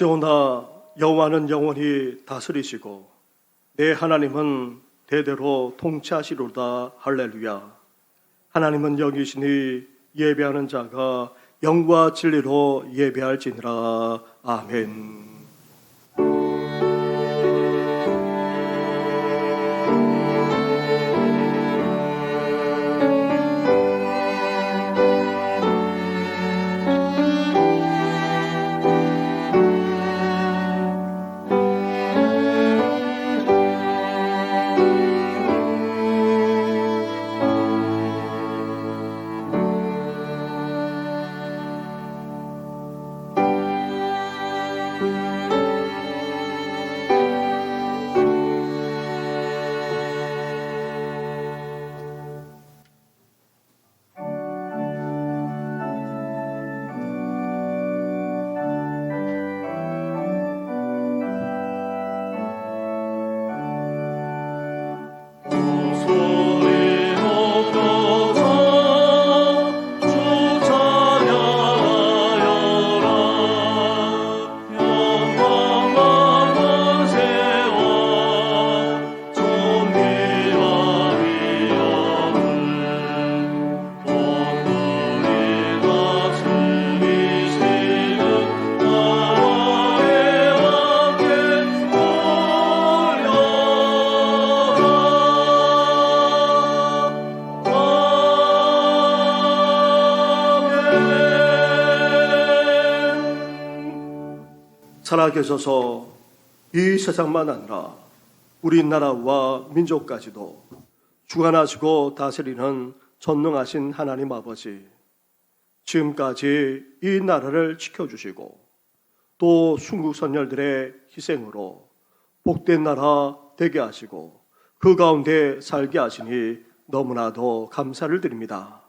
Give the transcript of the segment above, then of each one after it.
시온아, 여호와는 영원히 다스리시고 내 하나님은 대대로 통치하시로다. 할렐루야. 하나님은 여기시니 예배하는 자가 영과 진리로 예배할지니라. 아멘. 살아계셔서 이 세상만 아니라 우리나라와 민족까지도 주관하시고 다스리는 전능하신 하나님 아버지, 지금까지 이 나라를 지켜주시고 또 순국선열들의 희생으로 복된 나라 되게 하시고 그 가운데 살게 하시니 너무나도 감사를 드립니다.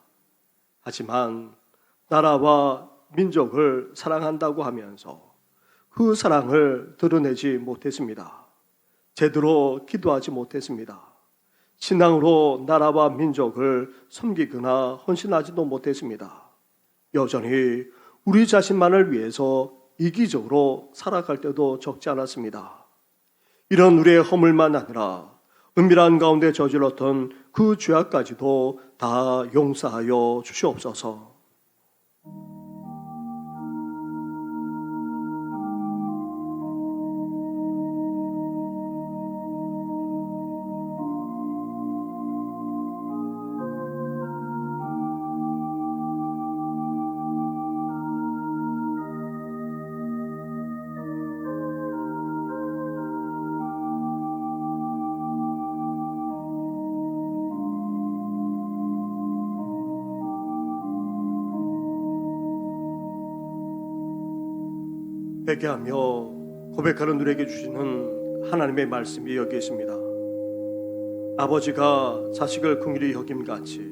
하지만 나라와 민족을 사랑한다고 하면서 그 사랑을 드러내지 못했습니다. 제대로 기도하지 못했습니다. 신앙으로 나라와 민족을 섬기거나 헌신하지도 못했습니다. 여전히 우리 자신만을 위해서 이기적으로 살아갈 때도 적지 않았습니다. 이런 우리의 허물만 아니라 은밀한 가운데 저질렀던 그 죄악까지도 다 용서하여 주시옵소서. 회개하며 고백하는 우리에게 주시는 하나님의 말씀이 여기 있습니다. 아버지가 자식을 긍휼히 여김같이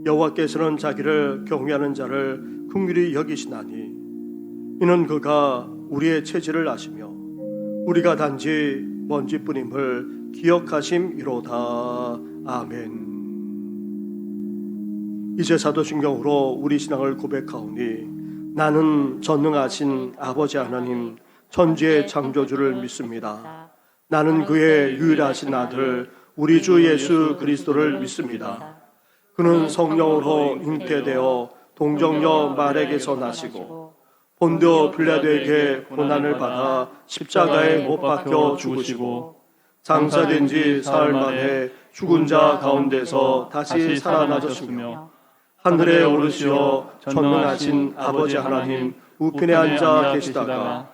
여호와께서는 자기를 경외하는 자를 긍휼히 여기시나니 이는 그가 우리의 체질을 아시며 우리가 단지 먼지뿐임을 기억하심이로다. 아멘. 이제 사도신경으로 우리 신앙을 고백하오니 나는 전능하신 아버지 하나님 천지의 창조주를 믿습니다. 나는 그의 유일하신 아들 우리 주 예수 그리스도를 믿습니다. 그는 성령으로 잉태되어 동정녀 마리아에게서 나시고 본디오 빌라도에게 고난을 받아 십자가에 못 박혀 죽으시고 장사된 지 사흘 만에 죽은 자 가운데서 다시 살아나셨으며 하늘에 오르시어 전능하신 아버지 하나님 우편에 앉아 계시다가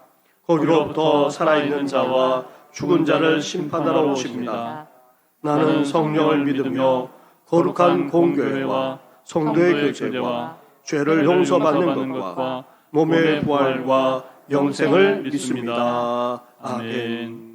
거기로부터 살아있는 자와 죽은 자를 심판하러 오십니다. 나는 성령을 믿으며 거룩한 공교회와 성도의 교제와 죄를 용서받는 것과 몸의 부활과 영생을 믿습니다. 아멘. 아멘.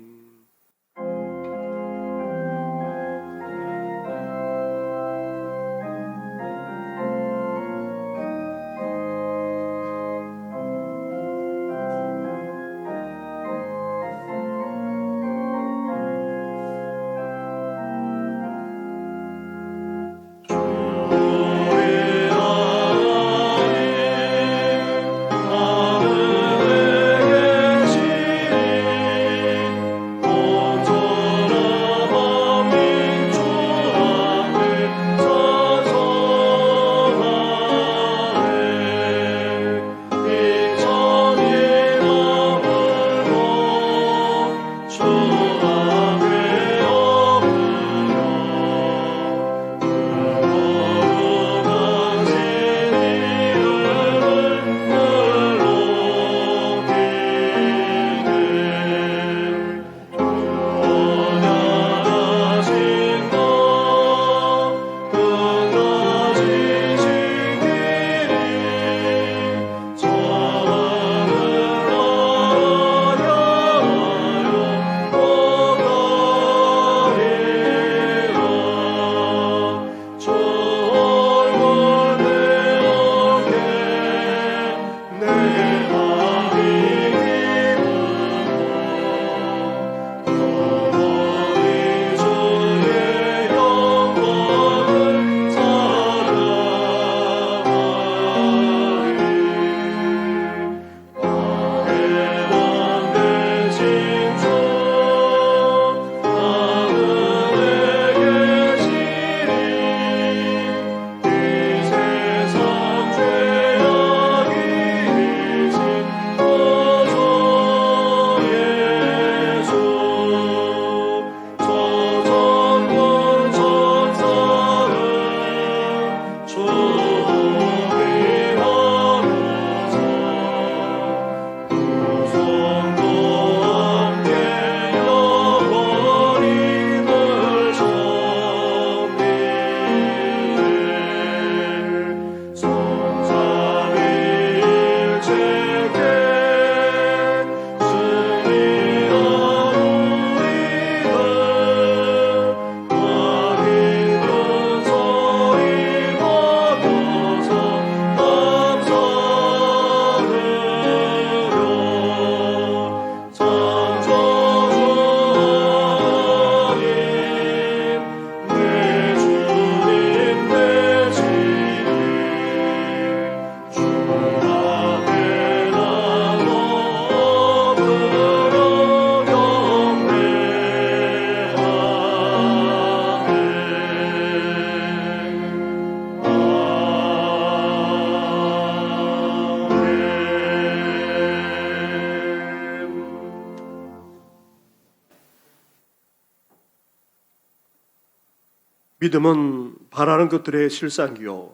믿음은 바라는 것들의 실상이요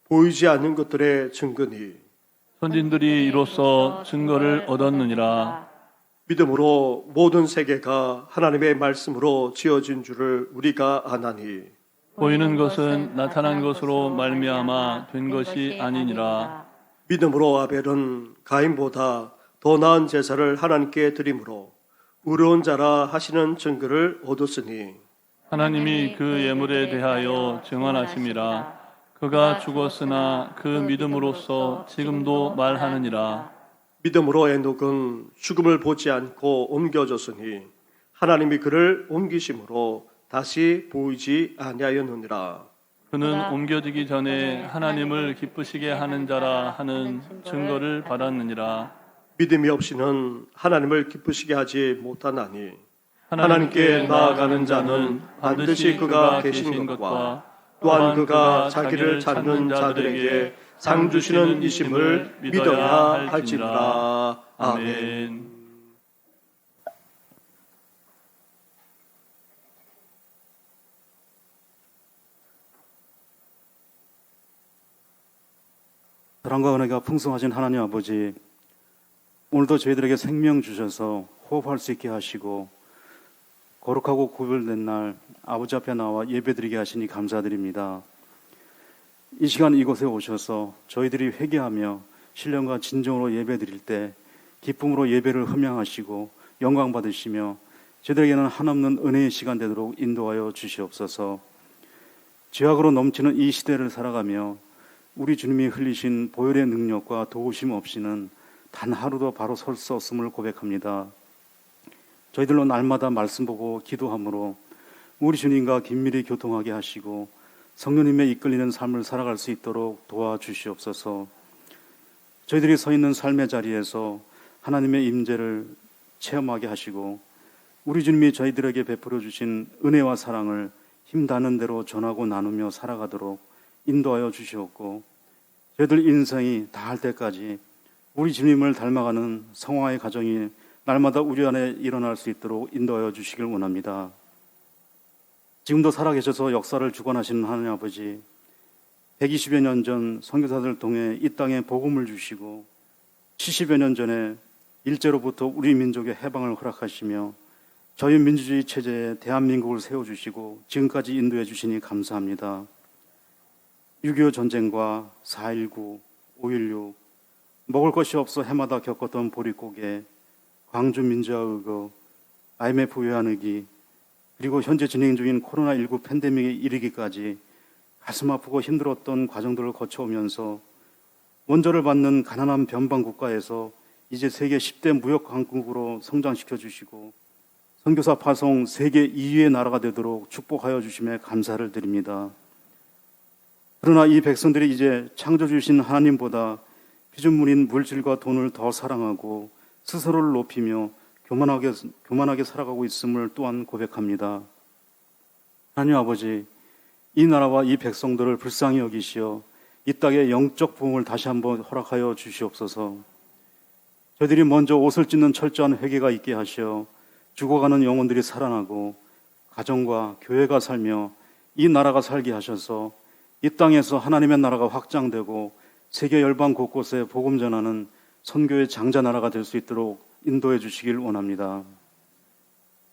보이지 않는 것들의 증거니 선진들이 이로써 증거를 얻었느니라. 믿음으로 모든 세계가 하나님의 말씀으로 지어진 줄을 우리가 아나니 보이는 것은 나타난 것으로 말미암아 된 것이 아니니라. 믿음으로 아벨은 가인보다 더 나은 제사를 하나님께 드림으로 의로운 자라 하시는 증거를 얻었으니 하나님이 그 예물에 대하여 증언하심이라. 그가 죽었으나 그 믿음으로써 지금도 말하느니라. 믿음으로 에녹은 죽음을 보지 않고 옮겨졌으니 하나님이 그를 옮기심으로 다시 보이지 아니하였느니라. 그는 옮겨지기 전에 하나님을 기쁘시게 하는 자라 하는 증거를 받았느니라. 믿음이 없이는 하나님을 기쁘시게 하지 못하나니 하나님께 나아가는 자는 반드시 그가 계신 것과 또한 그가 자기를 찾는 자들에게 상 주시는 이심을 믿어야 할지니라. 아멘. 사랑과 은혜가 풍성하신 하나님 아버지, 오늘도 저희들에게 생명 주셔서 호흡할 수 있게 하시고 거룩하고 구별된 날 아버지 앞에 나와 예배드리게 하시니 감사드립니다. 이 시간 이곳에 오셔서 저희들이 회개하며 신령과 진정으로 예배드릴 때 기쁨으로 예배를 흠양하시고 영광 받으시며 저희들에게는 한없는 은혜의 시간 되도록 인도하여 주시옵소서. 죄악으로 넘치는 이 시대를 살아가며 우리 주님이 흘리신 보혈의 능력과 도우심 없이는 단 하루도 바로 설 수 없음을 고백합니다. 저희들로 날마다 말씀 보고 기도함으로 우리 주님과 긴밀히 교통하게 하시고 성령님의 이끌리는 삶을 살아갈 수 있도록 도와주시옵소서. 저희들이 서 있는 삶의 자리에서 하나님의 임재를 체험하게 하시고 우리 주님이 저희들에게 베풀어 주신 은혜와 사랑을 힘닿는 대로 전하고 나누며 살아가도록 인도하여 주시옵고 저희들 인생이 다할 때까지 우리 주님을 닮아가는 성화의 가정이 날마다 우리 안에 일어날 수 있도록 인도하여 주시길 원합니다. 지금도 살아계셔서 역사를 주관하시는 하나님 아버지, 120여 년 전 선교사들을 통해 이 땅에 복음을 주시고 70여 년 전에 일제로부터 우리 민족의 해방을 허락하시며 자유민주주의 체제에 대한민국을 세워주시고 지금까지 인도해 주시니 감사합니다. 6.25 전쟁과 4.19, 5.16, 먹을 것이 없어 해마다 겪었던 보릿고개, 광주 민주화의거, IMF 외환위기, 그리고 현재 진행 중인 코로나19 팬데믹에 이르기까지 가슴 아프고 힘들었던 과정들을 거쳐오면서 원조를 받는 가난한 변방 국가에서 이제 세계 10대 무역 강국으로 성장시켜 주시고 선교사 파송 세계 2위의 나라가 되도록 축복하여 주심에 감사를 드립니다. 그러나 이 백성들이 이제 창조 주신 하나님보다 피조물인 물질과 돈을 더 사랑하고 스스로를 높이며 교만하게 살아가고 있음을 또한 고백합니다. 하나님 아버지, 이 나라와 이 백성들을 불쌍히 여기시어 이 땅의 영적 부흥을 다시 한번 허락하여 주시옵소서. 저희들이 먼저 옷을 찢는 철저한 회개가 있게 하시어 죽어가는 영혼들이 살아나고 가정과 교회가 살며 이 나라가 살게 하셔서 이 땅에서 하나님의 나라가 확장되고 세계 열방 곳곳에 복음 전하는 선교의 장자 나라가 될 수 있도록 인도해 주시길 원합니다.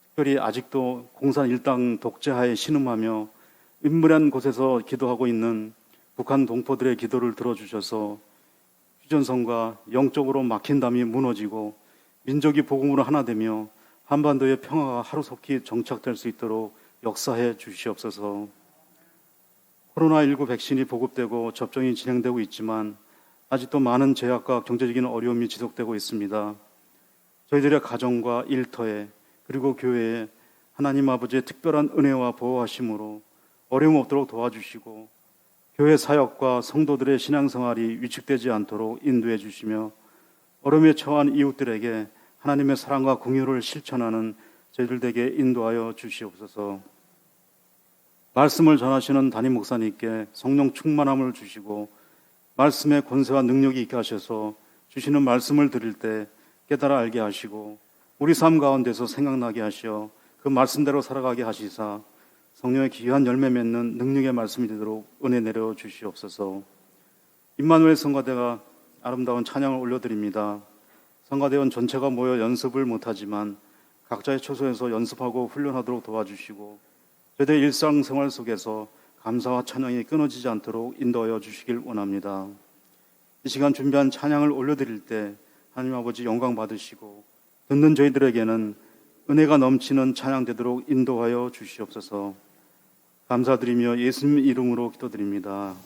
특별히 아직도 공산 일당 독재하에 신음하며 인물한 곳에서 기도하고 있는 북한 동포들의 기도를 들어주셔서 휴전선과 영적으로 막힌 담이 무너지고 민족이 복음으로 하나 되며 한반도의 평화가 하루속히 정착될 수 있도록 역사해 주시옵소서. 코로나19 백신이 보급되고 접종이 진행되고 있지만 아직도 많은 제약과 경제적인 어려움이 지속되고 있습니다. 저희들의 가정과 일터에 그리고 교회에 하나님 아버지의 특별한 은혜와 보호하심으로 어려움 없도록 도와주시고 교회 사역과 성도들의 신앙생활이 위축되지 않도록 인도해 주시며 어려움에 처한 이웃들에게 하나님의 사랑과 긍휼을 실천하는 저희들에게 인도하여 주시옵소서. 말씀을 전하시는 담임 목사님께 성령 충만함을 주시고 말씀의 권세와 능력이 있게 하셔서 주시는 말씀을 드릴 때 깨달아 알게 하시고 우리 삶 가운데서 생각나게 하시어 그 말씀대로 살아가게 하시사 성령의 귀한 열매 맺는 능력의 말씀이 되도록 은혜 내려 주시옵소서. 임마누엘 성가대가 아름다운 찬양을 올려드립니다. 성가대원 전체가 모여 연습을 못하지만 각자의 처소에서 연습하고 훈련하도록 도와주시고 저희들의 일상생활 속에서 감사와 찬양이 끊어지지 않도록 인도하여 주시길 원합니다. 이 시간 준비한 찬양을 올려드릴 때 하나님 아버지 영광 받으시고 듣는 저희들에게는 은혜가 넘치는 찬양 되도록 인도하여 주시옵소서. 감사드리며 예수님 이름으로 기도드립니다.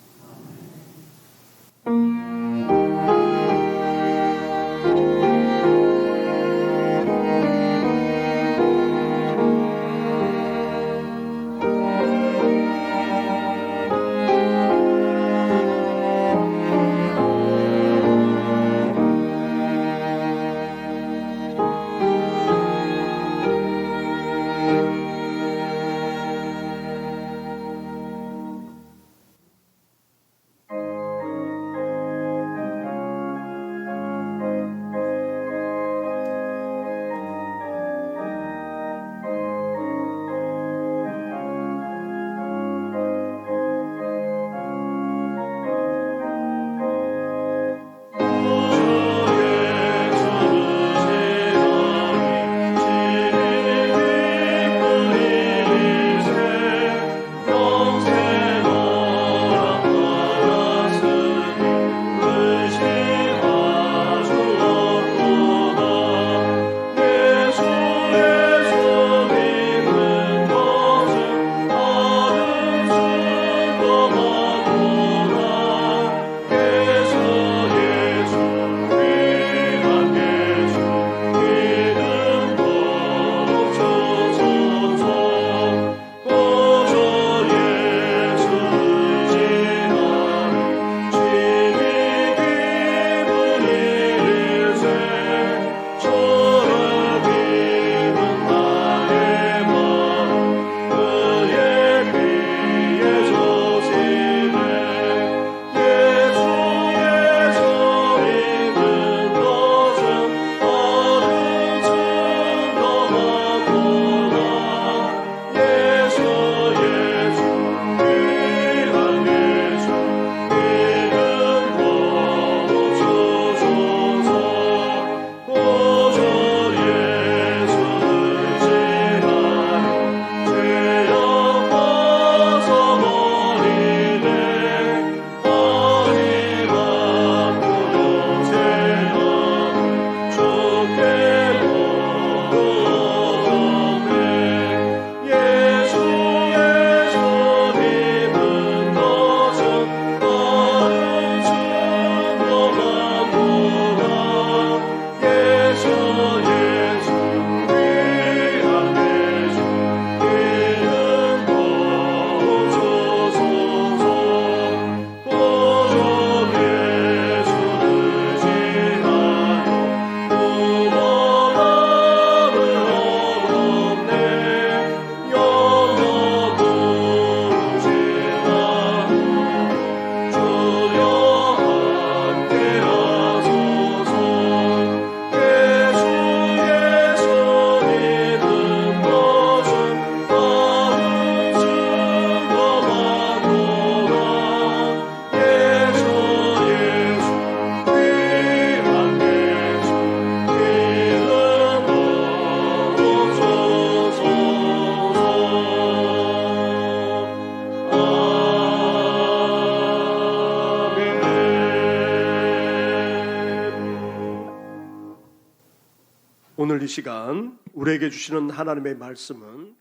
오늘 이 시간 우리에게 주시는 하나님의 말씀은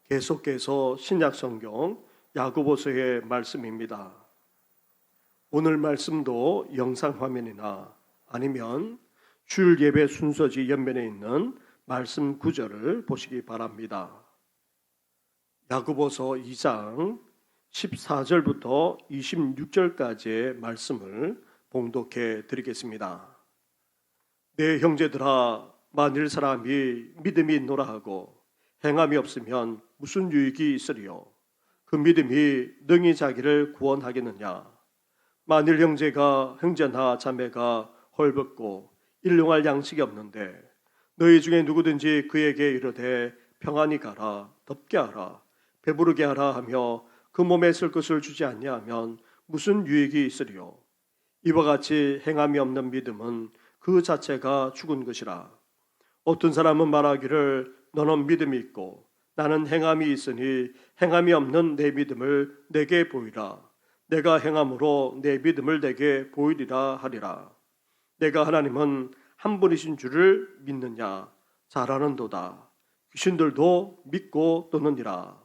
계속해서 신약성경 야고보서의 말씀입니다. 오늘 말씀도 영상화면이나 아니면 주일 예배 순서지 옆면에 있는 말씀 구절을 보시기 바랍니다. 야고보서 2장 14절부터 26절까지의 말씀을 봉독해 드리겠습니다. 내 형제들아, 만일 사람이 믿음이 있노라 하고 행함이 없으면 무슨 유익이 있으리요? 그 믿음이 능히 자기를 구원하겠느냐? 만일 형제나 자매가 헐벗고 일용할 양식이 없는데 너희 중에 누구든지 그에게 이르되 평안히 가라, 덥게 하라, 배부르게 하라 하며 그 몸에 쓸 것을 주지 아니하면 무슨 유익이 있으리요? 이와 같이 행함이 없는 믿음은 그 자체가 죽은 것이라. 어떤 사람은 말하기를 너는 믿음이 있고 나는 행함이 있으니 행함이 없는 내 믿음을 내게 보이라. 내가 행함으로 내 믿음을 내게 보이리라 하리라. 내가 하나님은 한 분이신 줄을 믿느냐? 잘 아는도다. 귀신들도 믿고 떠느니라.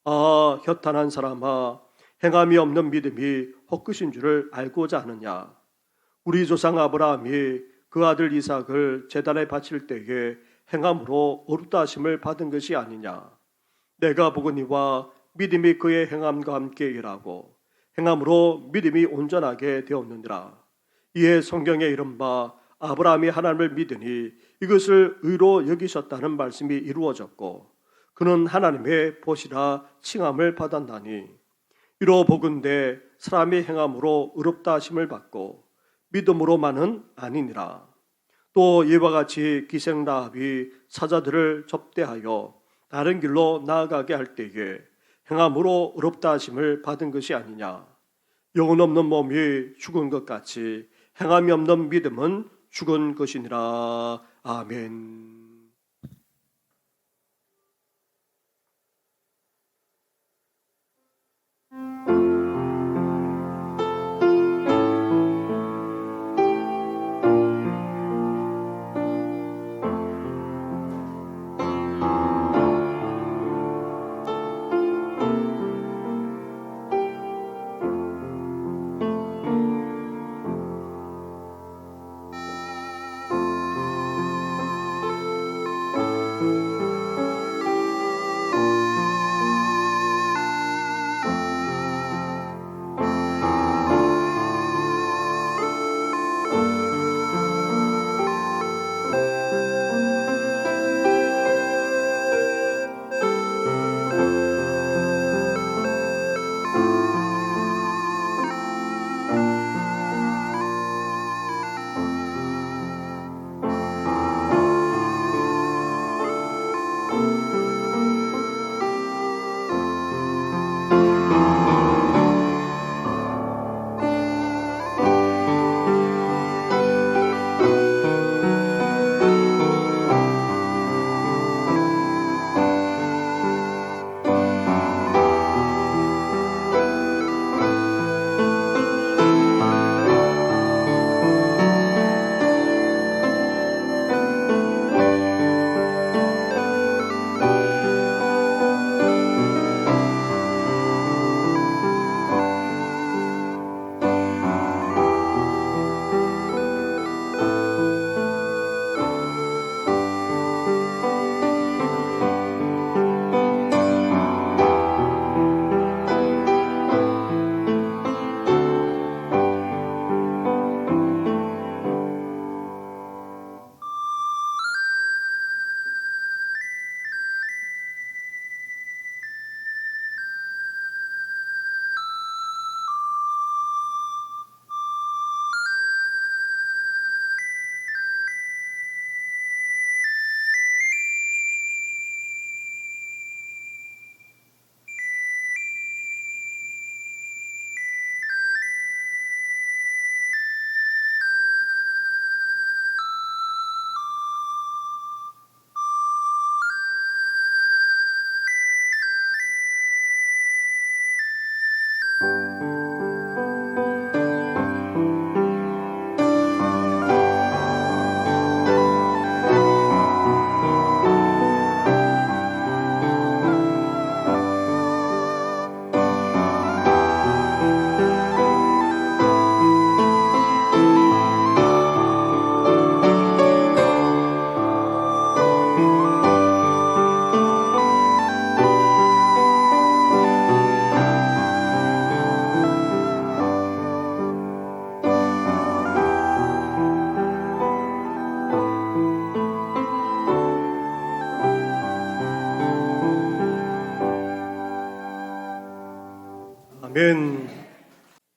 아, 허탄한 사람아, 행함이 없는 믿음이 헛것인 줄을 알고자 하느냐? 우리 조상 아브라함이 그 아들 이삭을 제단에 바칠 때에 행함으로 어렵다 하심을 받은 것이 아니냐? 내가 보거니와 믿음이 그의 행함과 함께 일하고 행함으로 믿음이 온전하게 되었느니라. 이에 성경에 이른바 아브라함이 하나님을 믿으니 이것을 의로 여기셨다는 말씀이 이루어졌고 그는 하나님의 보시라 칭함을 받았나니 이로 보건대 사람이 행함으로 의롭다 하심을 받고 믿음으로만은 아니니라. 또 이와 같이 기생 라합이 사자들을 접대하여 다른 길로 나아가게 할 때에 행함으로 의롭다 하심을 받은 것이 아니냐. 영혼 없는 몸이 죽은 것 같이 행함이 없는 믿음은 죽은 것이니라. 아멘. 아멘.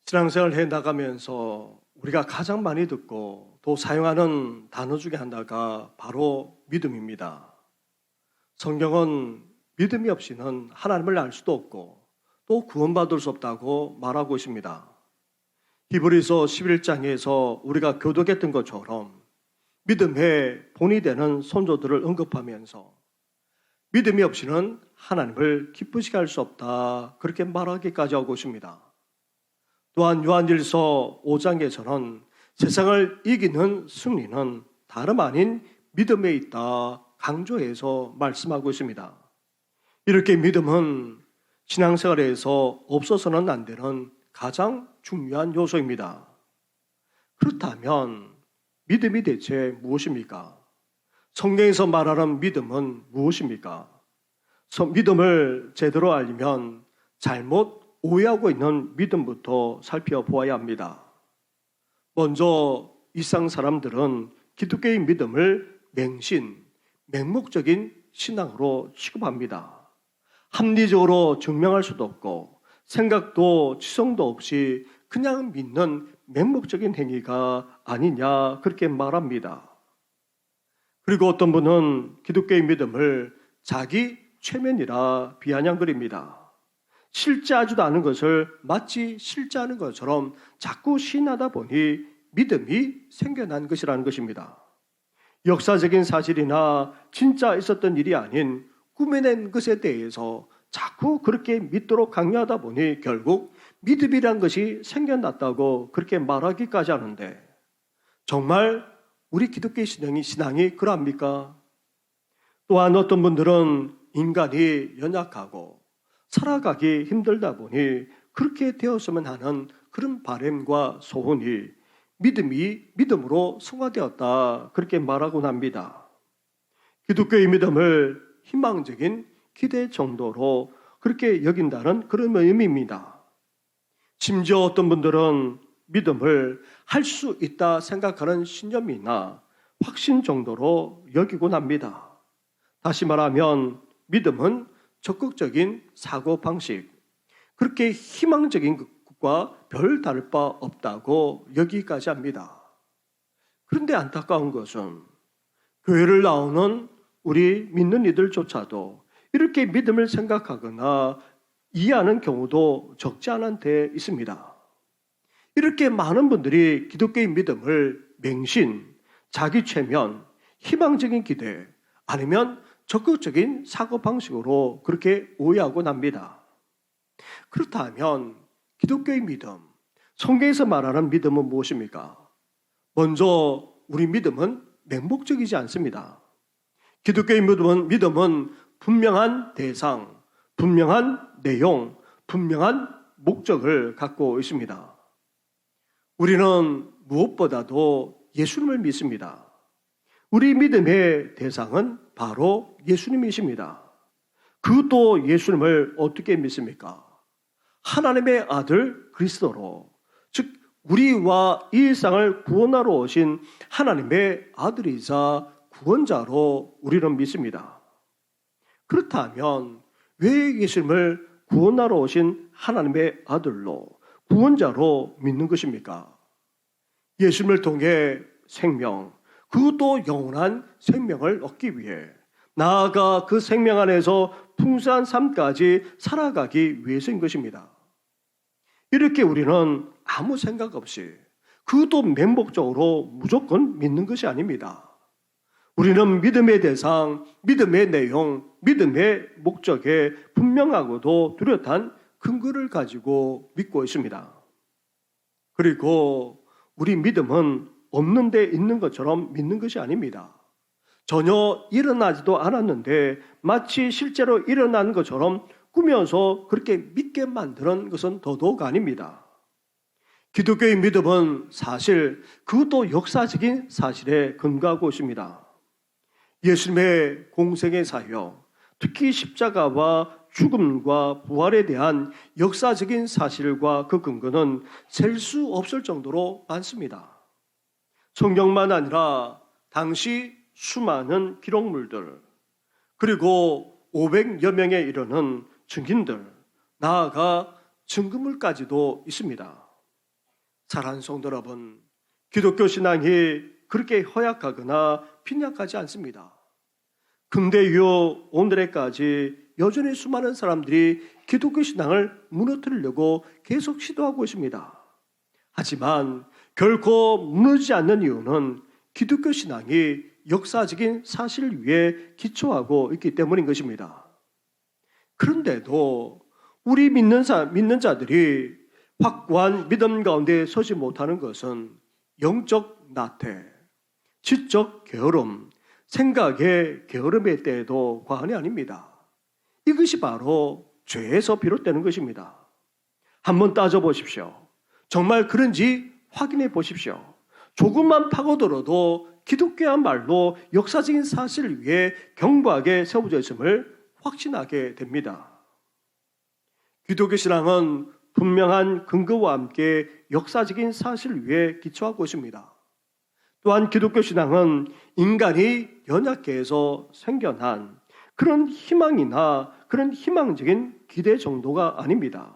신앙생활 해 나가면서 우리가 가장 많이 듣고 또 사용하는 단어 중에 하나가 바로 믿음입니다. 성경은 믿음이 없이는 하나님을 알 수도 없고 또 구원받을 수 없다고 말하고 있습니다. 히브리서 11장에서 우리가 교독했던 것처럼 믿음의 본이 되는 선조들을 언급하면서 믿음이 없이는 하나님을 기쁘시게 할 수 없다, 그렇게 말하기까지 하고 있습니다. 또한 요한일서 5장에서는 세상을 이기는 승리는 다름 아닌 믿음에 있다 강조해서 말씀하고 있습니다. 이렇게 믿음은 신앙생활에서 없어서는 안 되는 가장 중요한 요소입니다. 그렇다면 믿음이 대체 무엇입니까? 성경에서 말하는 믿음은 무엇입니까? 믿음을 제대로 알면 잘못 오해하고 있는 믿음부터 살펴보아야 합니다. 먼저 이상 사람들은 기독교의 믿음을 맹목적인 신앙으로 취급합니다. 합리적으로 증명할 수도 없고 생각도 지성도 없이 그냥 믿는 맹목적인 행위가 아니냐, 그렇게 말합니다. 그리고 어떤 분은 기독교의 믿음을 자기 최면이라 비아냥거립니다. 실제하지도 않은 것을 마치 실제하는 것처럼 자꾸 시인하다 보니 믿음이 생겨난 것이라는 것입니다. 역사적인 사실이나 진짜 있었던 일이 아닌 꾸며낸 것에 대해서 자꾸 그렇게 믿도록 강요하다 보니 결국 믿음이란 것이 생겨났다고 그렇게 말하기까지 하는데, 정말 우리 기독교의 신앙이 그러합니까? 또한 어떤 분들은 인간이 연약하고 살아가기 힘들다 보니 그렇게 되었으면 하는 그런 바람과 소원이 믿음으로 승화되었다, 그렇게 말하곤 합니다. 기독교의 믿음을 희망적인 기대 정도로 그렇게 여긴다는 그런 의미입니다. 심지어 어떤 분들은 믿음을 할 수 있다 생각하는 신념이나 확신 정도로 여기곤 합니다. 다시 말하면 믿음은 적극적인 사고방식, 그렇게 희망적인 것과 별 다를 바 없다고 여기까지 합니다. 그런데 안타까운 것은 교회를 나오는 우리 믿는 이들조차도 이렇게 믿음을 생각하거나 이해하는 경우도 적지 않은 데 있습니다. 이렇게 많은 분들이 기독교의 믿음을 자기 최면, 희망적인 기대, 아니면 적극적인 사고방식으로 그렇게 오해하곤 합니다. 그렇다면 기독교의 믿음, 성경에서 말하는 믿음은 무엇입니까? 먼저 우리 믿음은 맹목적이지 않습니다. 기독교의 믿음은 분명한 대상, 분명한 내용, 분명한 목적을 갖고 있습니다. 우리는 무엇보다도 예수님을 믿습니다. 우리 믿음의 대상은 바로 예수님이십니다. 그것도 예수님을 어떻게 믿습니까? 하나님의 아들 그리스도로, 즉 우리와 이 일상을 구원하러 오신 하나님의 아들이자 구원자로 우리는 믿습니다. 그렇다면 왜 예수님을 구원하러 오신 하나님의 아들로, 구원자로 믿는 것입니까? 예수님을 통해 생명, 그것도 영원한 생명을 얻기 위해, 나아가 그 생명 안에서 풍성한 삶까지 살아가기 위해서인 것입니다. 이렇게 우리는 아무 생각 없이, 그것도 맹목적으로 무조건 믿는 것이 아닙니다. 우리는 믿음의 대상, 믿음의 내용, 믿음의 목적에 분명하고도 뚜렷한 근거를 가지고 믿고 있습니다. 그리고 우리 믿음은 없는 데 있는 것처럼 믿는 것이 아닙니다. 전혀 일어나지도 않았는데 마치 실제로 일어난 것처럼 꾸며서 그렇게 믿게 만드는 것은 더더욱 아닙니다. 기독교의 믿음은 사실, 그것도 역사적인 사실에 근거하고 있습니다. 예수님의 공생의 사역, 특히 십자가와 죽음과 부활에 대한 역사적인 사실과 그 근거는 셀 수 없을 정도로 많습니다. 성경만 아니라 당시 수많은 기록물들, 그리고 500여 명에 이르는 증인들, 나아가 증거물까지도 있습니다. 사랑하는 성도 여러분, 기독교 신앙이 그렇게 허약하거나 빈약하지 않습니다. 근대 이후 오늘에까지 여전히 수많은 사람들이 기독교 신앙을 무너뜨리려고 계속 시도하고 있습니다. 하지만 결코 무너지지 않는 이유는 기독교 신앙이 역사적인 사실 위에 기초하고 있기 때문인 것입니다. 그런데도 우리 믿는 자들이 확고한 믿음 가운데 서지 못하는 것은 영적 나태, 지적 게으름, 생각의 게으름의 때에도 과언이 아닙니다. 이것이 바로 죄에서 비롯되는 것입니다. 한번 따져보십시오. 정말 그런지 확인해 보십시오. 조금만 파고들어도 기독교야말로 역사적인 사실 위에 견고하게 세워져 있음을 확신하게 됩니다. 기독교 신앙은 분명한 근거와 함께 역사적인 사실 위에 기초하고 있습니다. 또한 기독교 신앙은 인간이 연약해서 생겨난 그런 희망이나 그런 희망적인 기대 정도가 아닙니다.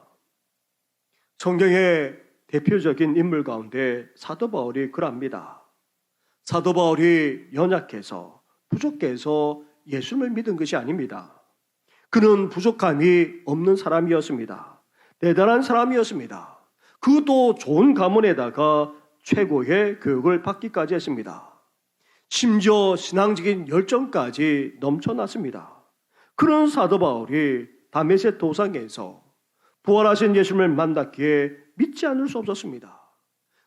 성경의 대표적인 인물 가운데 사도 바울이 그럽니다. 사도 바울이 연약해서 부족해서 예수님을 믿은 것이 아닙니다. 그는 부족함이 없는 사람이었습니다. 대단한 사람이었습니다. 그것도 좋은 가문에다가 최고의 교육을 받기까지 했습니다. 심지어 신앙적인 열정까지 넘쳐났습니다. 그런 사도 바울이 다메섹 도상에서 부활하신 예수님을 만났기에 믿지 않을 수 없었습니다.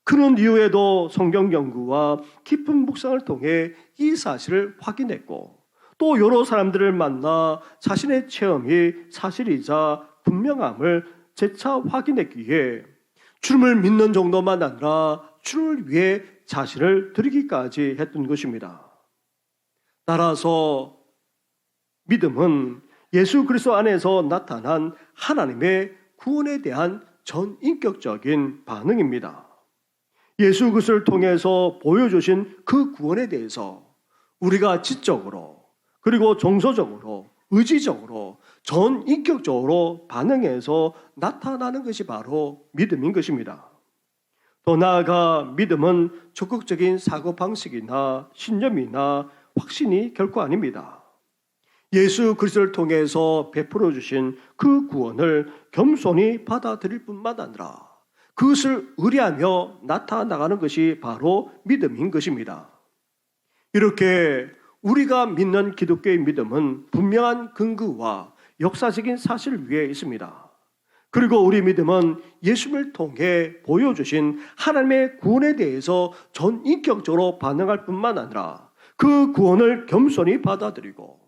그런 이후에도 성경 연구와 깊은 묵상을 통해 이 사실을 확인했고 또 여러 사람들을 만나 자신의 체험이 사실이자 분명함을 재차 확인했기에 주님을 믿는 정도만 아니라 주님을 위해 자신을 드리기까지 했던 것입니다. 따라서 믿음은 예수 그리스도 안에서 나타난 하나님의 구원에 대한 전인격적인 반응입니다. 예수 그리스도를 통해서 보여주신 그 구원에 대해서 우리가 지적으로 그리고 정서적으로 의지적으로 전인격적으로 반응해서 나타나는 것이 바로 믿음인 것입니다. 더 나아가 믿음은 적극적인 사고방식이나 신념이나 확신이 결코 아닙니다. 예수 그리스도를 통해서 베풀어 주신 그 구원을 겸손히 받아들일 뿐만 아니라 그것을 의뢰하며 나타나가는 것이 바로 믿음인 것입니다. 이렇게 우리가 믿는 기독교의 믿음은 분명한 근거와 역사적인 사실 위에 있습니다. 그리고 우리 믿음은 예수님을 통해 보여주신 하나님의 구원에 대해서 전인격적으로 반응할 뿐만 아니라 그 구원을 겸손히 받아들이고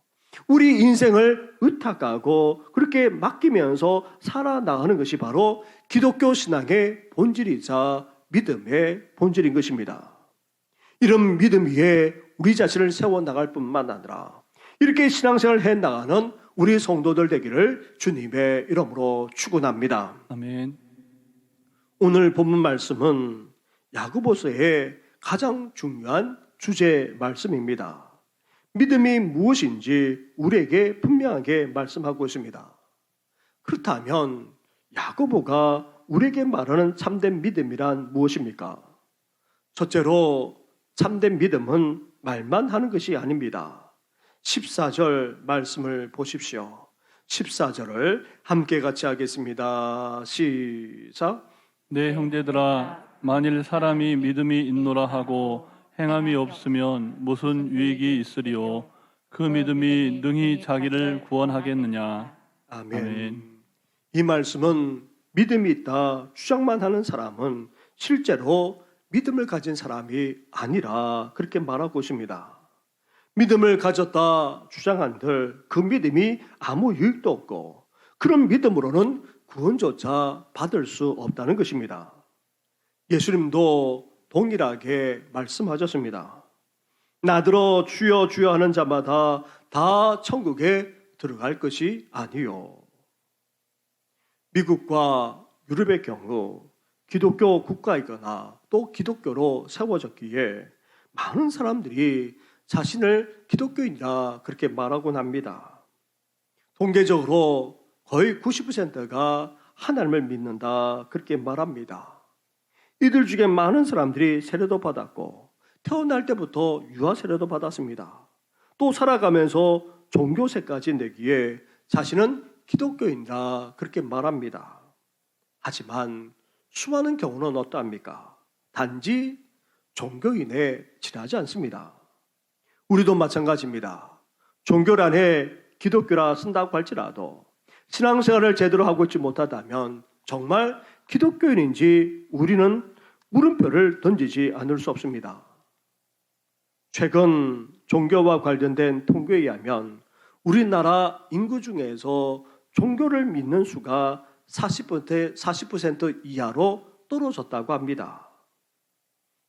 우리 인생을 의탁하고 그렇게 맡기면서 살아나가는 것이 바로 기독교 신앙의 본질이자 믿음의 본질인 것입니다. 이런 믿음 위에 우리 자신을 세워나갈 뿐만 아니라 이렇게 신앙생활을 해나가는 우리 성도들 되기를 주님의 이름으로 축원합니다. 아멘. 오늘 본문 말씀은 야고보서의 가장 중요한 주제 말씀입니다. 믿음이 무엇인지 우리에게 분명하게 말씀하고 있습니다. 그렇다면 야고보가 우리에게 말하는 참된 믿음이란 무엇입니까? 첫째로 참된 믿음은 말만 하는 것이 아닙니다. 14절 말씀을 보십시오. 14절을 함께 같이 하겠습니다. 시작. 내 형제들아, 만일 사람이 믿음이 있노라 하고 행함이 없으면 무슨 유익이 있으리요? 그 믿음이 능히 자기를 구원하겠느냐? 아멘. 아멘. 이 말씀은 믿음이 있다 주장만 하는 사람은 실제로 믿음을 가진 사람이 아니라 그렇게 말하고 있습니다. 믿음을 가졌다 주장한들 그 믿음이 아무 유익도 없고 그런 믿음으로는 구원조차 받을 수 없다는 것입니다. 예수님도 동일하게 말씀하셨습니다. 나더러 주여 주여 하는 자마다 다 천국에 들어갈 것이 아니요. 미국과 유럽의 경우 기독교 국가이거나 또 기독교로 세워졌기에 많은 사람들이 자신을 기독교인이라 그렇게 말하곤 합니다. 통계적으로 거의 90%가 하나님을 믿는다 그렇게 말합니다. 이들 중에 많은 사람들이 세례도 받았고 태어날 때부터 유아 세례도 받았습니다. 또 살아가면서 종교세까지 내기에 자신은 기독교인이라 그렇게 말합니다. 하지만 수많은 경우는 어떠합니까? 단지 종교인에 지나지 않습니다. 우리도 마찬가지입니다. 종교란에 기독교라 쓴다고 할지라도 신앙생활을 제대로 하고 있지 못하다면 정말 기독교인인지 우리는 물음표를 던지지 않을 수 없습니다. 최근 종교와 관련된 통계에 의하면 우리나라 인구 중에서 종교를 믿는 수가 40% 이하로 떨어졌다고 합니다.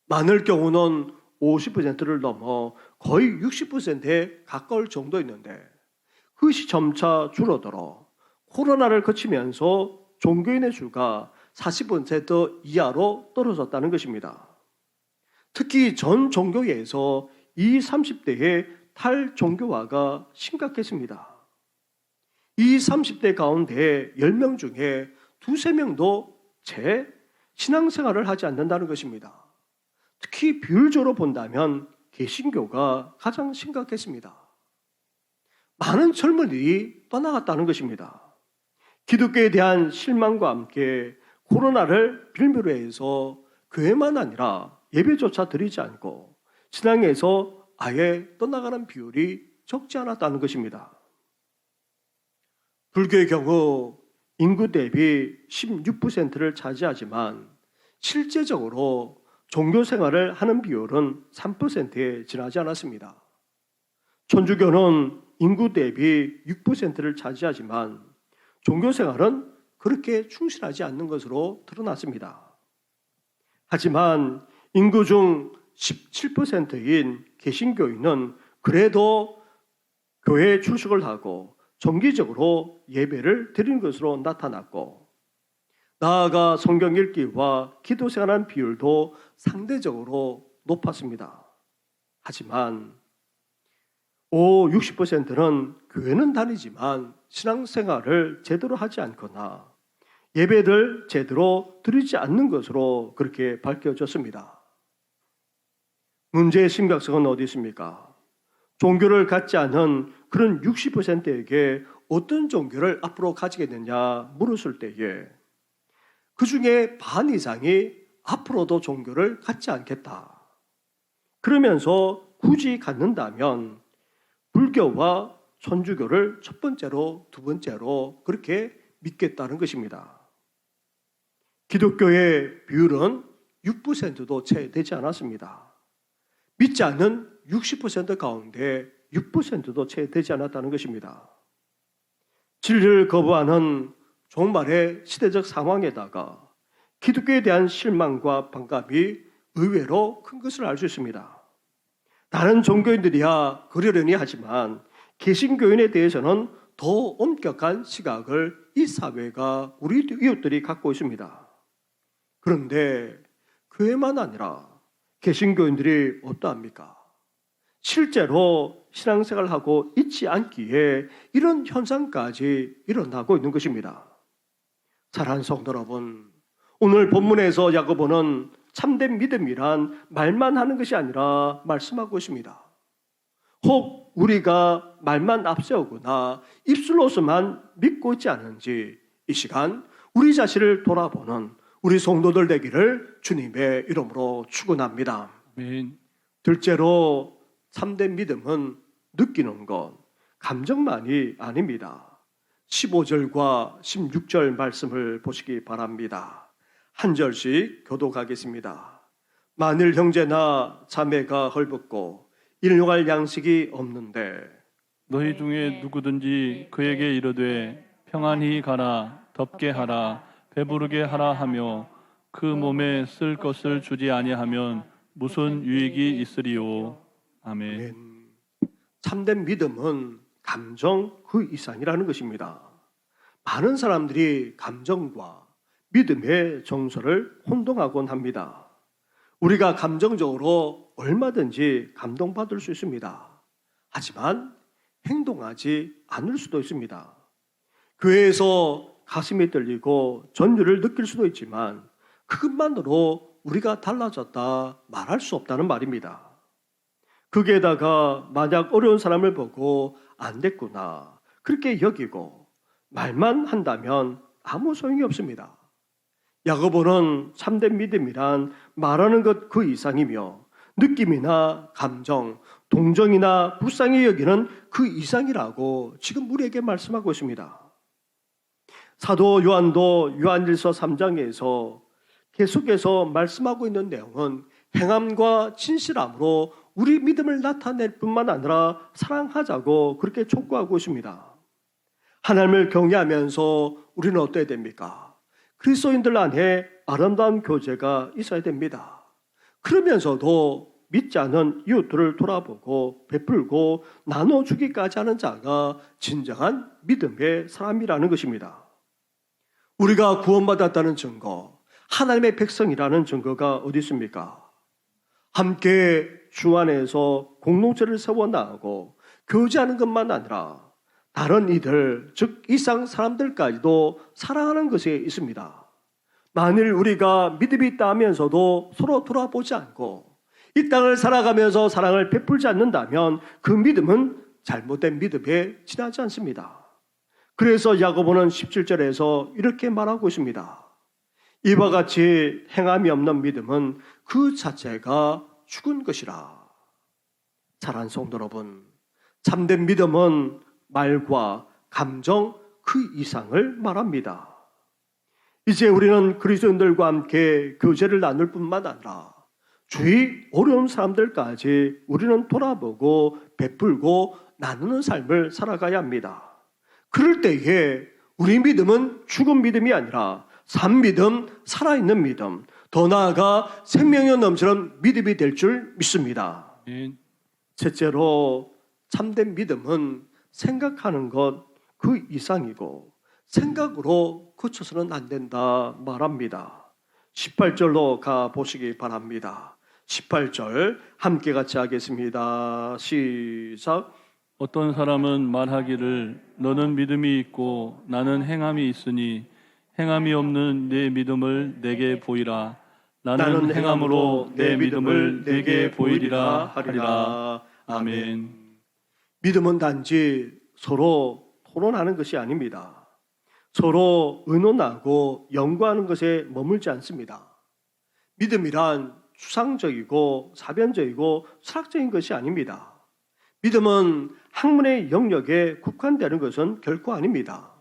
많을 경우는 50%를 넘어 거의 60%에 가까울 정도였는데 그것이 점차 줄어들어 코로나를 거치면서 종교인의 수가 40% 이하로 떨어졌다는 것입니다. 특히 전 종교계에서 20, 30대의 탈종교화가 심각했습니다. 20, 30대 가운데 10명 중에 2, 3명도 제 신앙생활을 하지 않는다는 것입니다. 특히 비율적으로 본다면 개신교가 가장 심각했습니다. 많은 젊은이들이 떠나갔다는 것입니다. 기독교에 대한 실망과 함께 코로나를 빌미로 해서 교회만 아니라 예배조차 드리지 않고 신앙에서 아예 떠나가는 비율이 적지 않았다는 것입니다. 불교의 경우 인구 대비 16%를 차지하지만 실제적으로 종교 생활을 하는 비율은 3%에 지나지 않았습니다. 천주교는 인구 대비 6%를 차지하지만 종교 생활은 그렇게 충실하지 않는 것으로 드러났습니다. 하지만 인구 중 17%인 개신교인은 그래도 교회에 출석을 하고 정기적으로 예배를 드리는 것으로 나타났고 나아가 성경 읽기와 기도 생활하는 비율도 상대적으로 높았습니다. 하지만 60%는 교회는 다니지만 신앙생활을 제대로 하지 않거나 예배를 제대로 드리지 않는 것으로 그렇게 밝혀졌습니다. 문제의 심각성은 어디 있습니까? 종교를 갖지 않은 그런 60%에게 어떤 종교를 앞으로 가지겠느냐 물었을 때에 그 중에 반 이상이 앞으로도 종교를 갖지 않겠다. 그러면서 굳이 갖는다면 불교와 천주교를 첫 번째로, 두 번째로 그렇게 믿겠다는 것입니다. 기독교의 비율은 6%도 채 되지 않았습니다. 믿지 않는 60% 가운데 6%도 채 되지 않았다는 것입니다. 진리를 거부하는 종말의 시대적 상황에다가 기독교에 대한 실망과 반감이 의외로 큰 것을 알 수 있습니다. 다른 종교인들이야 그러려니 하지만 개신교인에 대해서는 더 엄격한 시각을 이 사회가 우리 이웃들이 갖고 있습니다. 그런데 교회만 아니라 개신교인들이 어떠합니까? 실제로 신앙생활을 하고 있지 않기에 이런 현상까지 일어나고 있는 것입니다. 사랑하는 성도 여러분, 오늘 본문에서 야고보는 참된 믿음이란 말만 하는 것이 아니라 말씀하고 있습니다. 혹 우리가 말만 앞세우거나 입술로서만 믿고 있지 않은지 이 시간 우리 자신을 돌아보는 우리 성도들 되기를 주님의 이름으로 축원합니다. 아멘. 둘째로 참된 믿음은 느끼는 것, 감정만이 아닙니다. 15절과 16절 말씀을 보시기 바랍니다. 한 절씩 교독하겠습니다. 만일 형제나 자매가 헐벗고 일용할 양식이 없는데 너희 중에 누구든지 그에게 이르되 평안히 가라 덥게 하라 배부르게 하라 하며 그 몸에 쓸 것을 주지 아니하면 무슨 유익이 있으리요. 아멘. 참된 믿음은 감정 그 이상이라는 것입니다. 많은 사람들이 감정과 믿음의 정서를 혼동하곤 합니다. 우리가 감정적으로 얼마든지 감동받을 수 있습니다. 하지만 행동하지 않을 수도 있습니다. 교회에서 가슴이 떨리고 전율을 느낄 수도 있지만 그것만으로 우리가 달라졌다 말할 수 없다는 말입니다. 거기에다가 만약 어려운 사람을 보고 안 됐구나 그렇게 여기고 말만 한다면 아무 소용이 없습니다. 야고보는 참된 믿음이란 말하는 것 그 이상이며 느낌이나 감정, 동정이나 불쌍히 여기는 그 이상이라고 지금 우리에게 말씀하고 있습니다. 사도 요한도 요한일서 3장에서 계속해서 말씀하고 있는 내용은 행함과 진실함으로 우리 믿음을 나타낼 뿐만 아니라 사랑하자고 그렇게 촉구하고 있습니다. 하나님을 경외하면서 우리는 어떠해야 됩니까? 그리스도인들 안에 아름다운 교제가 있어야 됩니다. 그러면서도 믿지 않은 이웃들을 돌아보고 베풀고 나눠주기까지 하는 자가 진정한 믿음의 사람이라는 것입니다. 우리가 구원받았다는 증거, 하나님의 백성이라는 증거가 어디 있습니까? 함께 주 안에서 공동체를 세워나가고 교제하는 것만 아니라 다른 이들, 즉 이상 사람들까지도 사랑하는 것에 있습니다. 만일 우리가 믿음이 있다 하면서도 서로 돌아보지 않고 이 땅을 살아가면서 사랑을 베풀지 않는다면 그 믿음은 잘못된 믿음에 지나지 않습니다. 그래서 야고보는 17절에서 이렇게 말하고 있습니다. 이와 같이 행함이 없는 믿음은 그 자체가 죽은 것이라. 사랑하는 성도 여러분, 참된 믿음은 말과 감정 그 이상을 말합니다. 이제 우리는 그리스도인들과 함께 교제를 나눌 뿐만 아니라 주위 어려운 사람들까지 우리는 돌아보고 베풀고 나누는 삶을 살아가야 합니다. 그럴 때에 우리 믿음은 죽은 믿음이 아니라 산 믿음, 살아있는 믿음, 더 나아가 생명이 넘치는 믿음이 될 줄 믿습니다. 셋째로 참된 믿음은 생각하는 것 그 이상이고 생각으로 그쳐서는 안 된다 말합니다. 18절로 가보시기 바랍니다. 18절 함께 같이 하겠습니다. 시작. 어떤 사람은 말하기를 너는 믿음이 있고 나는 행함이 있으니 행함이 없는 내 믿음을 내게 보이라. 나는 행함으로 내 믿음을 내게 보이리라 하리라. 아멘. 믿음은 단지 서로 토론하는 것이 아닙니다. 서로 의논하고 연구하는 것에 머물지 않습니다. 믿음이란 추상적이고 사변적이고 철학적인 것이 아닙니다. 믿음은 학문의 영역에 국한되는 것은 결코 아닙니다.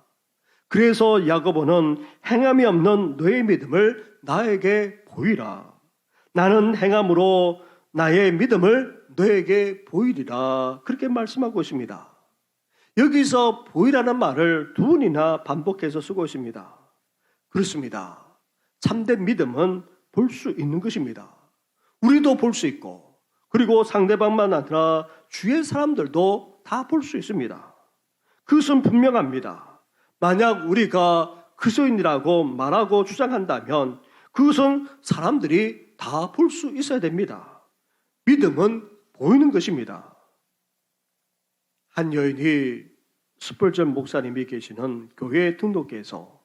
그래서 야고보는 행함이 없는 너의 믿음을 나에게 보이라. 나는 행함으로 나의 믿음을 너에게 보이리라. 그렇게 말씀하고 있습니다. 여기서 보이라는 말을 두 번이나 반복해서 쓰고 있습니다. 그렇습니다. 참된 믿음은 볼 수 있는 것입니다. 우리도 볼 수 있고 그리고 상대방만 아니라 주위의 사람들도 다 볼 수 있습니다. 그것은 분명합니다. 만약 우리가 그리스도인이라고 말하고 주장한다면 그것은 사람들이 다 볼 수 있어야 됩니다. 믿음은 보이는 것입니다. 한 여인이 스펄전 목사님이 계시는 교회에 등록해서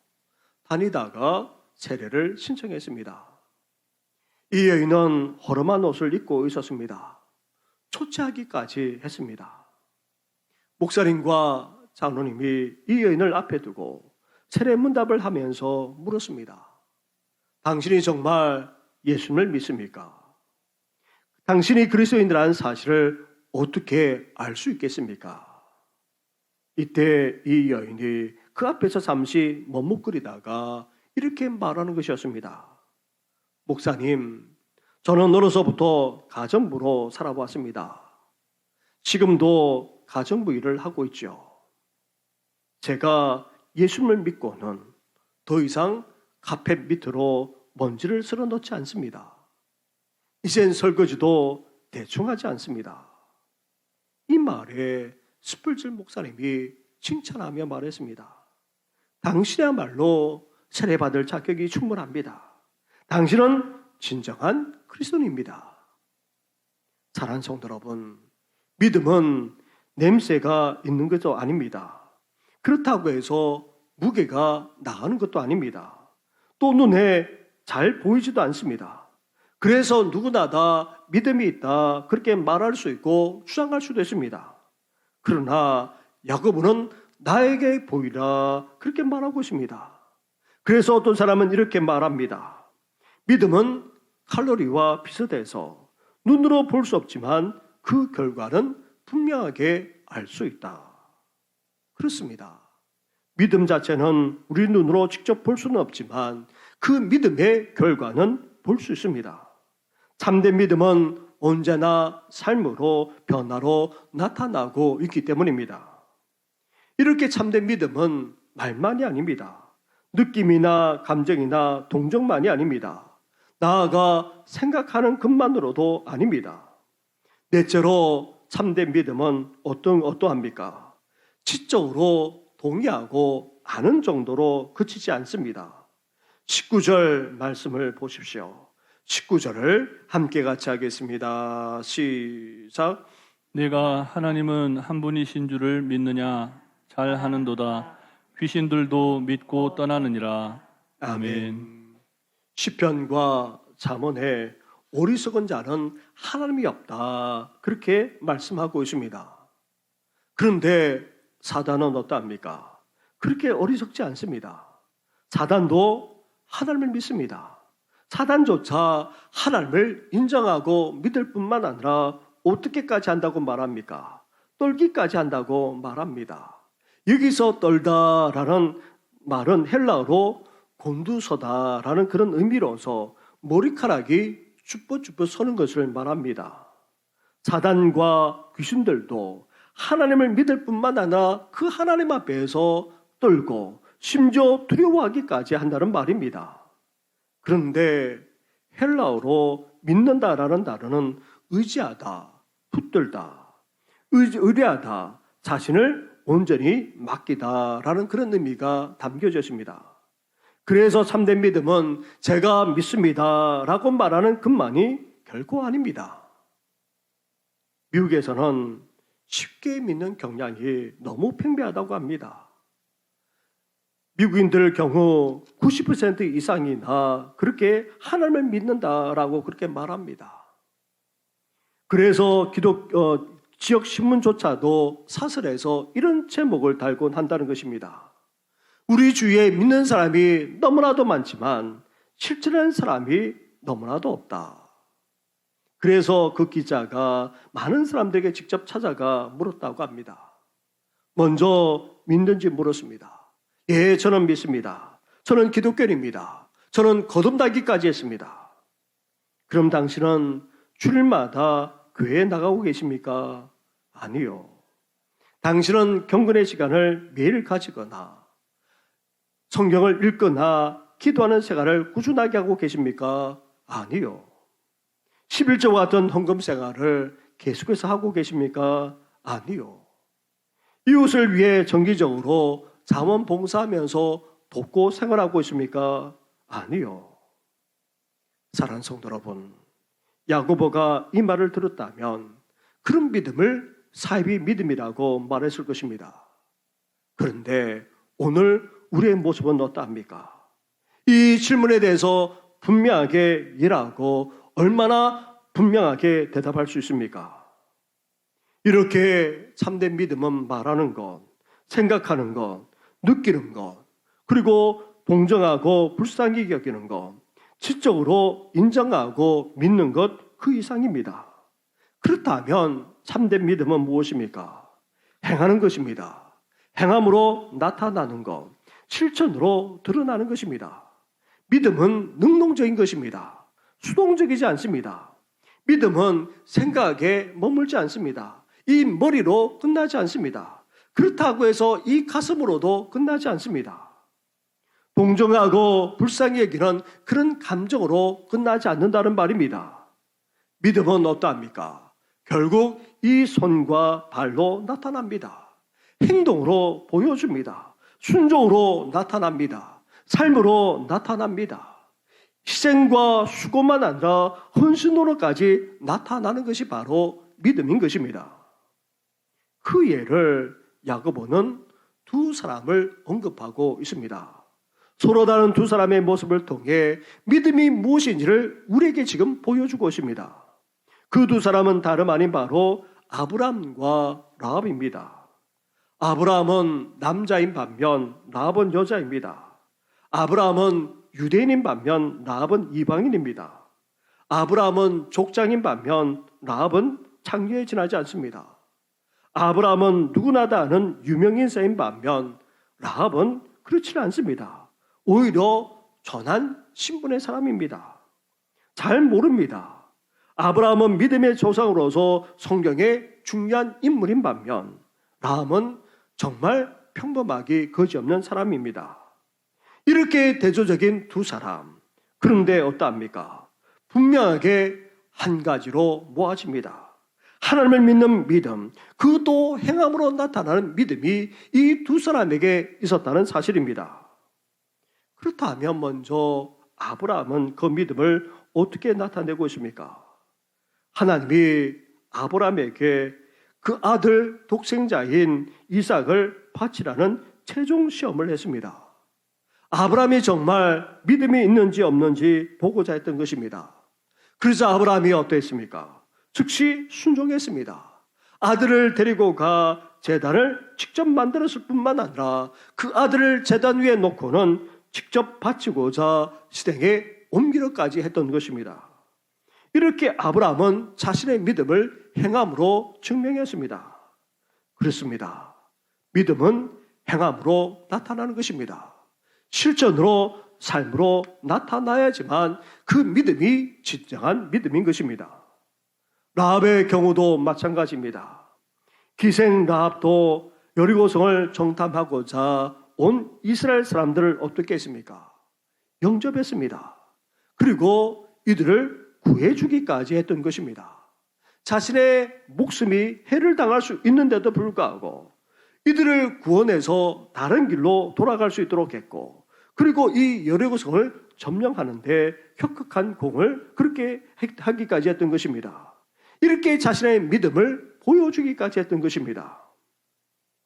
다니다가 세례를 신청했습니다. 이 여인은 허름한 옷을 입고 있었습니다. 초췌하기까지 했습니다. 목사님과 장로님이 이 여인을 앞에 두고 세례 문답을 하면서 물었습니다. 당신이 정말 예수님을 믿습니까? 당신이 그리스도인이라는 사실을 어떻게 알 수 있겠습니까? 이때 이 여인이 그 앞에서 잠시 머뭇거리다가 이렇게 말하는 것이었습니다. 목사님, 저는 어려서부터 가정부로 살아왔습니다. 지금도 가정부 일을 하고 있죠. 제가 예수님을 믿고는 더 이상 카펫 밑으로 먼지를 쓸어 넣지 않습니다. 이젠 설거지도 대충 하지 않습니다. 이 말에 스펄전 목사님이 칭찬하며 말했습니다. 당신이야말로 세례받을 자격이 충분합니다. 당신은 진정한 그리스도인입니다. 사랑하는 성도 여러분, 믿음은 냄새가 있는 것도 아닙니다. 그렇다고 해서 무게가 나가는 것도 아닙니다. 또 눈에 잘 보이지도 않습니다. 그래서 누구나 다 믿음이 있다 그렇게 말할 수 있고 주장할 수도 있습니다. 그러나 야고보는 나에게 보이라 그렇게 말하고 있습니다. 그래서 어떤 사람은 이렇게 말합니다. 믿음은 칼로리와 비슷해서 눈으로 볼 수 없지만 그 결과는 분명하게 알 수 있다. 그렇습니다. 믿음 자체는 우리 눈으로 직접 볼 수는 없지만 그 믿음의 결과는 볼 수 있습니다. 참된 믿음은 언제나 삶으로 변화로 나타나고 있기 때문입니다. 이렇게 참된 믿음은 말만이 아닙니다. 느낌이나 감정이나 동정만이 아닙니다. 나아가 생각하는 것만으로도 아닙니다. 넷째로 참된 믿음은 어떠합니까? 지적으로 동의하고 아는 정도로 그치지 않습니다. 19절 말씀을 보십시오. 19절을 함께 같이 하겠습니다. 시작. 내가 하나님은 한 분이신 줄을 믿느냐? 잘 하는도다. 귀신들도 믿고 떠나느니라. 아멘. 시편과 잠언에 어리석은 자는 하나님이 없다 그렇게 말씀하고 있습니다. 그런데 사단은 어떠합니까? 그렇게 어리석지 않습니다. 사단도 하나님을 믿습니다. 사단조차 하나님을 인정하고 믿을 뿐만 아니라 어떻게까지 한다고 말합니까? 떨기까지 한다고 말합니다. 여기서 떨다라는 말은 헬라어로 곤두서다라는 그런 의미로서 머리카락이 쭈뼛쭈뼛 서는 것을 말합니다. 사단과 귀신들도 하나님을 믿을 뿐만 아니라 그 하나님 앞에서 떨고 심지어 두려워하기까지 한다는 말입니다. 그런데 헬라어로 믿는다라는 단어는 의지하다, 붙들다, 의뢰하다, 자신을 온전히 맡기다라는 그런 의미가 담겨져 있습니다. 그래서 참된 믿음은 제가 믿습니다라고 말하는 것만이 결코 아닙니다. 미국에서는 쉽게 믿는 경향이 너무 팽배하다고 합니다. 미국인들 경우 90% 이상이나 그렇게 하나님을 믿는다라고 그렇게 말합니다. 그래서 지역 신문조차도 사설에서 이런 제목을 달곤 한다는 것입니다. 우리 주위에 믿는 사람이 너무나도 많지만 실천하는 사람이 너무나도 없다. 그래서 그 기자가 많은 사람들에게 직접 찾아가 물었다고 합니다. 먼저 믿는지 물었습니다. 예, 저는 믿습니다. 저는 기독교인입니다. 저는 거듭나기까지 했습니다. 그럼 당신은 주일마다 교회에 나가고 계십니까? 아니요. 당신은 경건의 시간을 매일 가지거나 성경을 읽거나 기도하는 생활을 꾸준하게 하고 계십니까? 아니요. 11조와 같은 헌금 생활을 계속해서 하고 계십니까? 아니요. 이웃을 위해 정기적으로 자원봉사하면서 돕고 생활하고 있습니까? 아니요. 사랑하는 성도 여러분, 야고보가 이 말을 들었다면 그런 믿음을 사이비 믿음이라고 말했을 것입니다. 그런데 오늘 우리의 모습은 어떠합니까? 이 질문에 대해서 분명하게 일하고 얼마나 분명하게 대답할 수 있습니까? 이렇게 참된 믿음은 말하는 것, 생각하는 것, 느끼는 것, 그리고 동정하고 불쌍히 여기는 것, 지적으로 인정하고 믿는 것 그 이상입니다. 그렇다면 참된 믿음은 무엇입니까? 행하는 것입니다. 행함으로 나타나는 것, 실천으로 드러나는 것입니다. 믿음은 능동적인 것입니다. 수동적이지 않습니다. 믿음은 생각에 머물지 않습니다. 이 머리로 끝나지 않습니다. 그렇다고 해서 이 가슴으로도 끝나지 않습니다. 동정하고 불쌍히 여기는 그런 감정으로 끝나지 않는다는 말입니다. 믿음은 어떠합니까? 결국 이 손과 발로 나타납니다. 행동으로 보여줍니다. 순종으로 나타납니다. 삶으로 나타납니다. 희생과 수고만 아니라 헌신으로까지 나타나는 것이 바로 믿음인 것입니다. 그 예를 야고보는 두 사람을 언급하고 있습니다. 서로 다른 두 사람의 모습을 통해 믿음이 무엇인지를 우리에게 지금 보여주고 있습니다. 그 두 사람은 다름 아닌 바로 아브람과 라합입니다. 아브람은 남자인 반면 라합은 여자입니다. 아브람은 유대인인 반면 라합은 이방인입니다. 아브람은 족장인 반면 라합은 창녀에 지나지 않습니다. 아브람은 누구나 다 아는 유명인사인 반면 라합은 그렇지 않습니다. 오히려 전한 신분의 사람입니다. 잘 모릅니다. 아브람은 믿음의 조상으로서 성경의 중요한 인물인 반면 라합은 정말 평범하기 거지없는 사람입니다. 이렇게 대조적인 두 사람, 그런데 어떠합니까? 분명하게 한 가지로 모아집니다. 하나님을 믿는 믿음, 그것도 행함으로 나타나는 믿음이 이 두 사람에게 있었다는 사실입니다. 그렇다면 먼저 아브라함은 그 믿음을 어떻게 나타내고 있습니까? 하나님이 아브라함에게 그 아들 독생자인 이삭을 바치라는 최종 시험을 했습니다. 아브라함이 정말 믿음이 있는지 없는지 보고자 했던 것입니다. 그래서 아브라함이 어땠습니까? 즉시 순종했습니다. 아들을 데리고 가 제단을 직접 만들었을 뿐만 아니라 그 아들을 제단 위에 놓고는 직접 바치고자 시댁에 옮기러까지 했던 것입니다. 이렇게 아브라함은 자신의 믿음을 행함으로 증명했습니다. 그렇습니다. 믿음은 행함으로 나타나는 것입니다. 실천으로, 삶으로 나타나야지만 그 믿음이 진정한 믿음인 것입니다. 라합의 경우도 마찬가지입니다. 기생 라합도 여리고성을 정탐하고자 온 이스라엘 사람들을 어떻게 했습니까? 영접했습니다. 그리고 이들을 구해주기까지 했던 것입니다. 자신의 목숨이 해를 당할 수 있는데도 불구하고 이들을 구원해서 다른 길로 돌아갈 수 있도록 했고, 그리고 이 여리고성을 점령하는데 혁혁한 공을 그렇게 하기까지 했던 것입니다. 이렇게 자신의 믿음을 보여주기까지 했던 것입니다.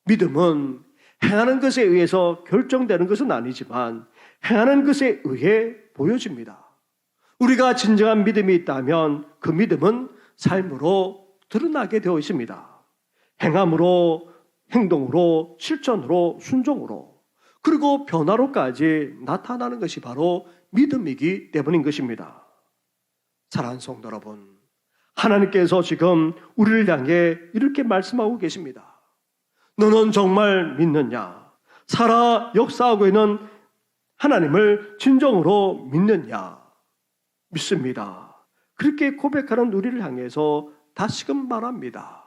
믿음은 행하는 것에 의해서 결정되는 것은 아니지만 행하는 것에 의해 보여집니다. 우리가 진정한 믿음이 있다면 그 믿음은 삶으로 드러나게 되어 있습니다. 행함으로, 행동으로, 실천으로, 순종으로, 그리고 변화로까지 나타나는 것이 바로 믿음이기 때문인 것입니다. 사랑하는 성도 여러분, 하나님께서 지금 우리를 향해 이렇게 말씀하고 계십니다. 너는 정말 믿느냐? 살아 역사하고 있는 하나님을 진정으로 믿느냐? 믿습니다. 그렇게 고백하는 우리를 향해서 다시금 말합니다.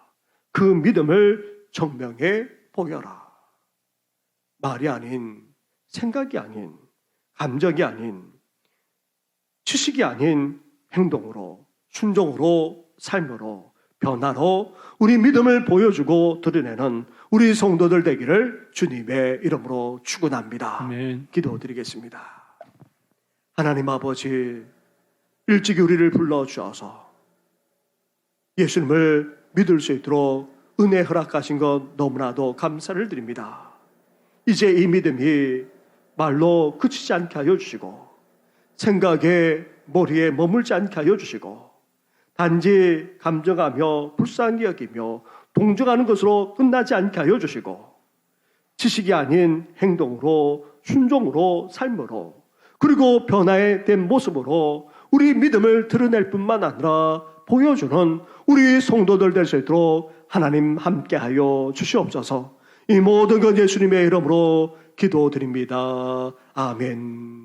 그 믿음을 증명해 보여라. 말이 아닌, 생각이 아닌, 감정이 아닌, 지식이 아닌 행동으로, 순종으로, 삶으로, 변화로 우리 믿음을 보여주고 드러내는 우리 성도들 되기를 주님의 이름으로 축원합니다. 아멘. 기도드리겠습니다. 하나님 아버지, 일찍이 우리를 불러주셔서 예수님을 믿을 수 있도록 은혜 허락하신 것 너무나도 감사를 드립니다. 이제 이 믿음이 말로 그치지 않게 하여 주시고 생각에 머리에 머물지 않게 하여 주시고 단지 감정하며 불쌍히 여기며 동정하는 것으로 끝나지 않게 하여 주시고 지식이 아닌 행동으로 순종으로 삶으로 그리고 변화된 모습으로 우리 믿음을 드러낼 뿐만 아니라 보여주는 우리 성도들 될 수 있도록 하나님 함께하여 주시옵소서. 이 모든 것 예수님의 이름으로 기도드립니다. 아멘.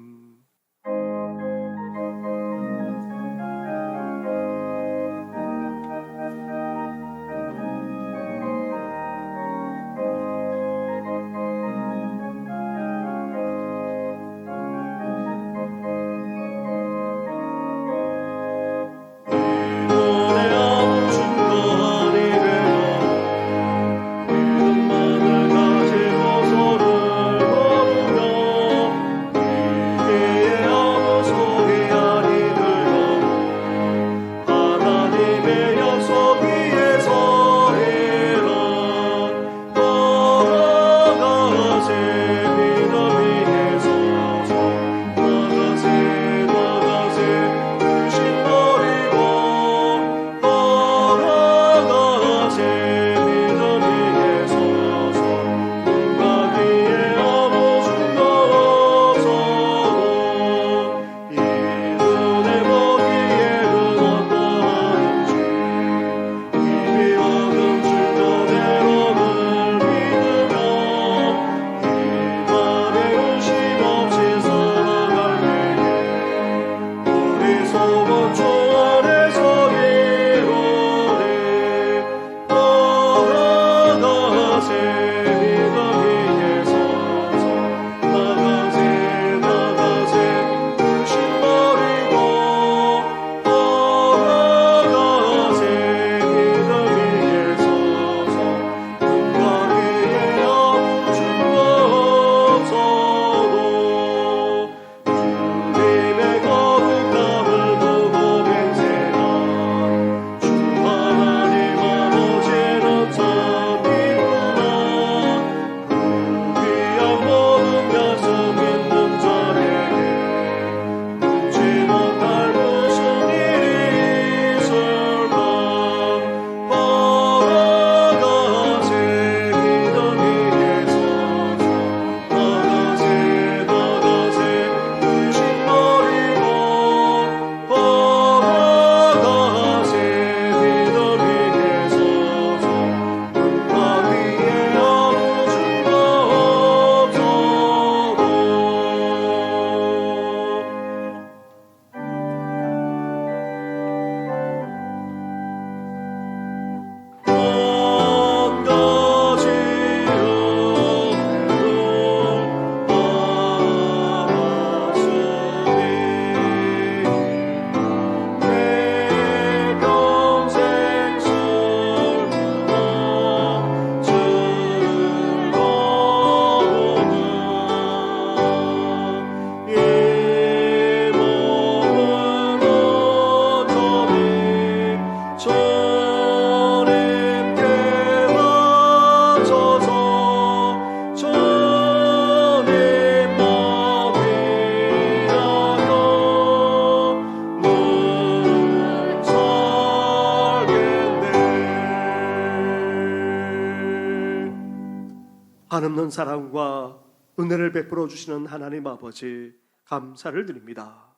많은 사랑과 은혜를 베풀어 주시는 하나님 아버지 감사를 드립니다.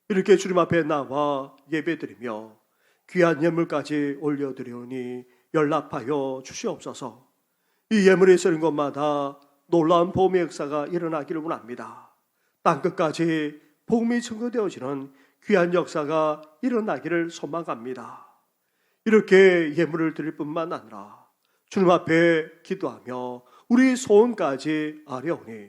이렇게 주님 앞에 나와 예배드리며 귀한 예물까지 올려드리오니 연락하여 주시옵소서. 이 예물이 쓰는 곳마다 놀라운 복음의 역사가 일어나기를 원합니다. 땅끝까지 복음이 증거되어지는 귀한 역사가 일어나기를 소망합니다. 이렇게 예물을 드릴 뿐만 아니라 주님 앞에 기도하며 우리 소원까지 아뢰오니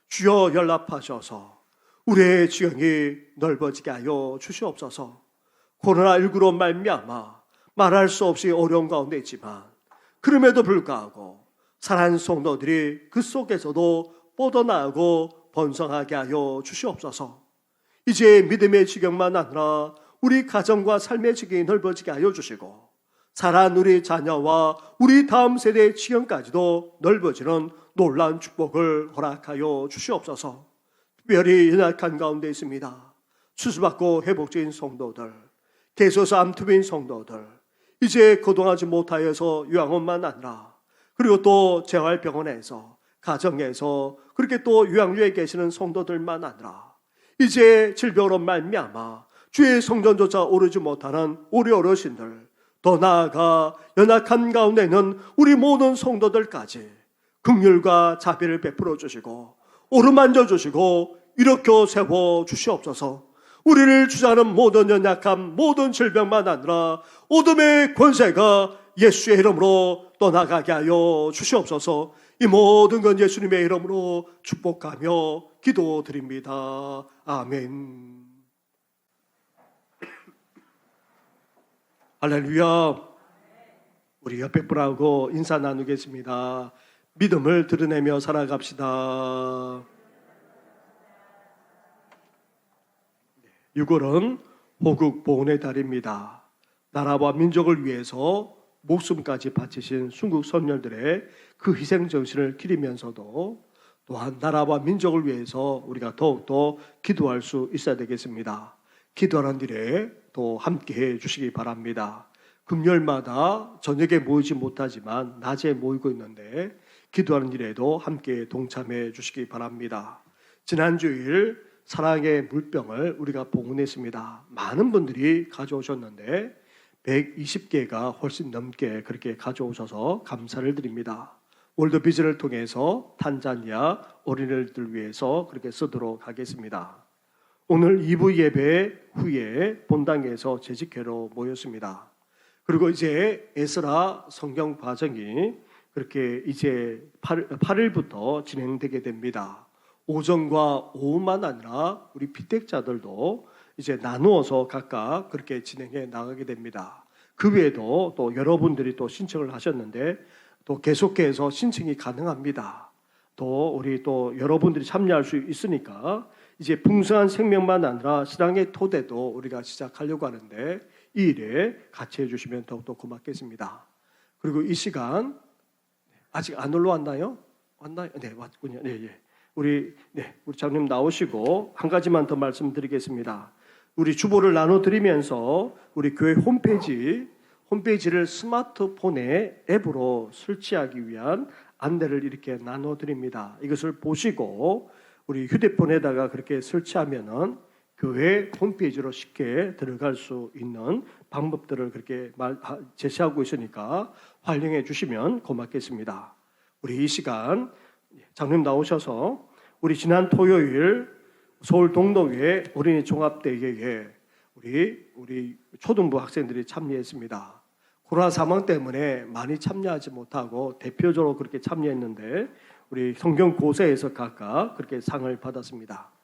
주여 연락하셔서 우리의 지경이 넓어지게 하여 주시옵소서. 코로나19로 말미암아 말할 수 없이 어려운 가운데 있지만 그럼에도 불구하고 사랑하는 성도들이 그 속에서도 뻗어나오고 번성하게 하여 주시옵소서. 이제 믿음의 지경만 아니라 우리 가정과 삶의 지경이 넓어지게 하여 주시고 사랑하는 우리 자녀와 우리 다음 세대의 지경까지도 넓어지는 놀라운 축복을 허락하여 주시옵소서. 특별히 연약한 가운데 있습니다. 수술받고 회복적인 성도들, 개소서 암투빈 성도들, 이제 거동하지 못하여서 요양원만 아니라 그리고 또 재활병원에서 가정에서 그렇게 또 요양유에 계시는 성도들만 아니라 이제 질병으로 말미암아 주의 성전조차 오르지 못하는 우리 어르신들, 더 나아가 연약한 가운데 있는 우리 모든 성도들까지 긍휼과 자비를 베풀어 주시고 오르만져 주시고 일으켜 세워 주시옵소서. 우리를 주장하는 모든 연약함, 모든 질병만 아니라 어둠의 권세가 예수의 이름으로 떠나가게 하여 주시옵소서. 이 모든 건 예수님의 이름으로 축복하며 기도드립니다. 아멘. 할렐루야. 우리 옆에 분하고 인사 나누겠습니다. 믿음을 드러내며 살아갑시다. 6월은 호국 보훈의 달입니다. 나라와 민족을 위해서 목숨까지 바치신 순국 선열들의 그 희생 정신을 기리면서도 또한 나라와 민족을 위해서 우리가 더욱더 기도할 수 있어야 되겠습니다. 기도하는 일에 또 함께해 주시기 바랍니다. 금요일마다 저녁에 모이지 못하지만 낮에 모이고 있는데 기도하는 일에도 함께 동참해 주시기 바랍니다. 지난주일 사랑의 물병을 우리가 봉헌했습니다. 많은 분들이 가져오셨는데 120개가 훨씬 넘게 그렇게 가져오셔서 감사를 드립니다. 월드비전을 통해서 탄자니아 어린이들 위해서 그렇게 쓰도록 하겠습니다. 오늘 2부 예배 후에 본당에서 재직회로 모였습니다. 그리고 이제 에스라 성경 과정이 그렇게 이제 8일부터 진행되게 됩니다. 오전과 오후만 아니라 우리 피택자들도 이제 나누어서 각각 그렇게 진행해 나가게 됩니다. 그 외에도 또 여러분들이 또 신청을 하셨는데 또 계속해서 신청이 가능합니다. 또 우리 또 여러분들이 참여할 수 있으니까 이제 풍성한 생명만 아니라 신앙의 토대도 우리가 시작하려고 하는데 이 일에 같이 해주시면 더욱더 고맙겠습니다. 그리고 이 시간 아직 안 올라왔나요? 왔나요? 네, 왔군요. 네. 우리 장님 나오시고 한 가지만 더 말씀드리겠습니다. 우리 주보를 나눠드리면서 우리 교회 홈페이지를 스마트폰에 앱으로 설치하기 위한 안내를 이렇게 나눠드립니다. 이것을 보시고 우리 휴대폰에다가 그렇게 설치하면은 교회 홈페이지로 쉽게 들어갈 수 있는 방법들을 그렇게 제시하고 있으니까 활용해 주시면 고맙겠습니다. 우리 이 시간 장님 나오셔서 우리 지난 토요일 서울 동덕의 어린이 종합대회에 우리 초등부 학생들이 참여했습니다. 코로나 상황 때문에 많이 참여하지 못하고 대표적으로 그렇게 참여했는데 우리 성경 고세에서 각각 그렇게 상을 받았습니다.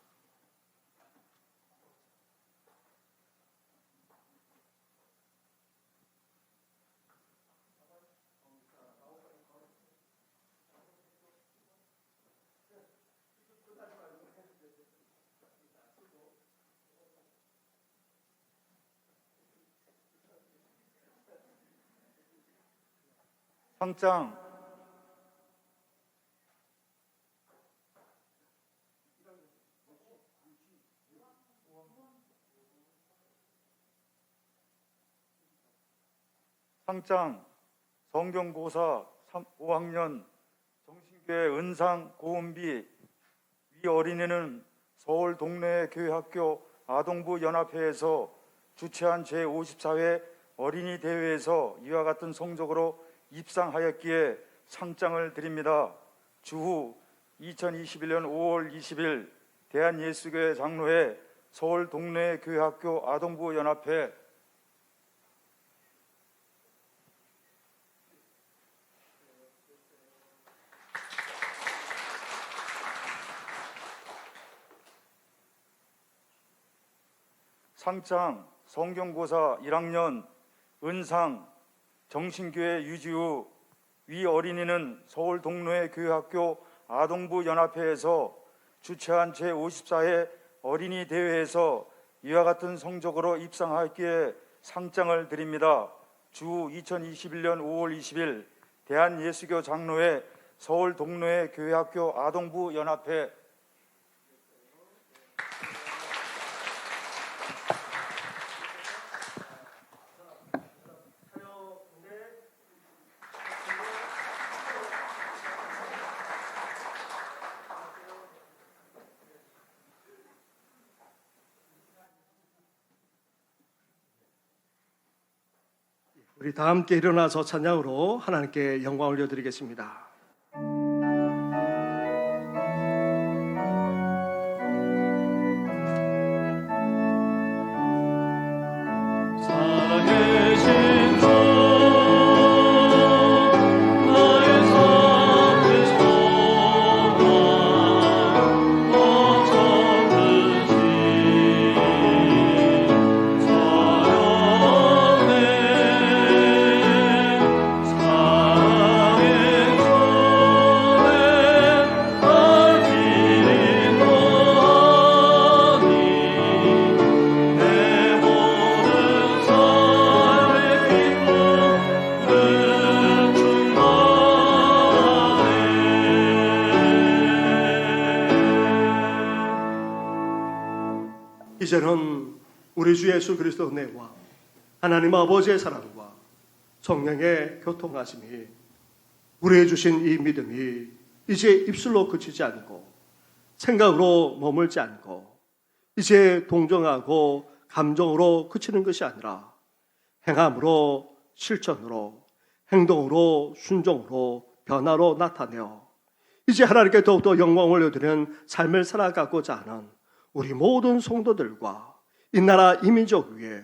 상장 성경고사 5학년 정신 정신교회 은상 고은비 위 어린이는 서울 동네 교회학교 아동부 연합회에서 주최한 제54회 어린이 대회에서 이와 같은 성적으로 입상하였기에 상장을 드립니다. 주후 2021년 5월 20일 대한예수교회 장로회 서울 동네 교회학교 아동부 연합회 상장 성경고사 1학년 은상 정신교회 유지우 위 어린이는 서울 동로의 교회학교 아동부 연합회에서 주최한 제54회 어린이 대회에서 이와 같은 성적으로 입상하였기에 상장을 드립니다. 주 2021년 5월 20일 대한예수교 장로회 서울 동로의 교회학교 아동부 연합회 우리 다 함께 일어나서 찬양으로 하나님께 영광 올려드리겠습니다. 살아계신 주 나의 삶의 소망 어쩌 든지 사랑의 이제는 우리 주 예수 그리스도 은혜와 하나님 아버지의 사랑과 성령의 교통하심이 우리에게 주신 이 믿음이 이제 입술로 그치지 않고 생각으로 머물지 않고 이제 동정하고 감정으로 그치는 것이 아니라 행함으로 실천으로 행동으로 순종으로 변화로 나타내어 이제 하나님께 더욱더 영광을 올려드리는 삶을 살아가고자 하는 우리 모든 성도들과 이 나라 이민족 위에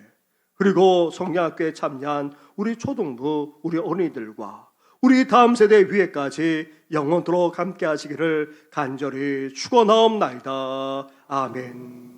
그리고 성령학교에 참여한 우리 초등부 우리 어린이들과 우리 다음 세대 위에까지 영원토록 함께 하시기를 간절히 축원하옵나이다. 아멘.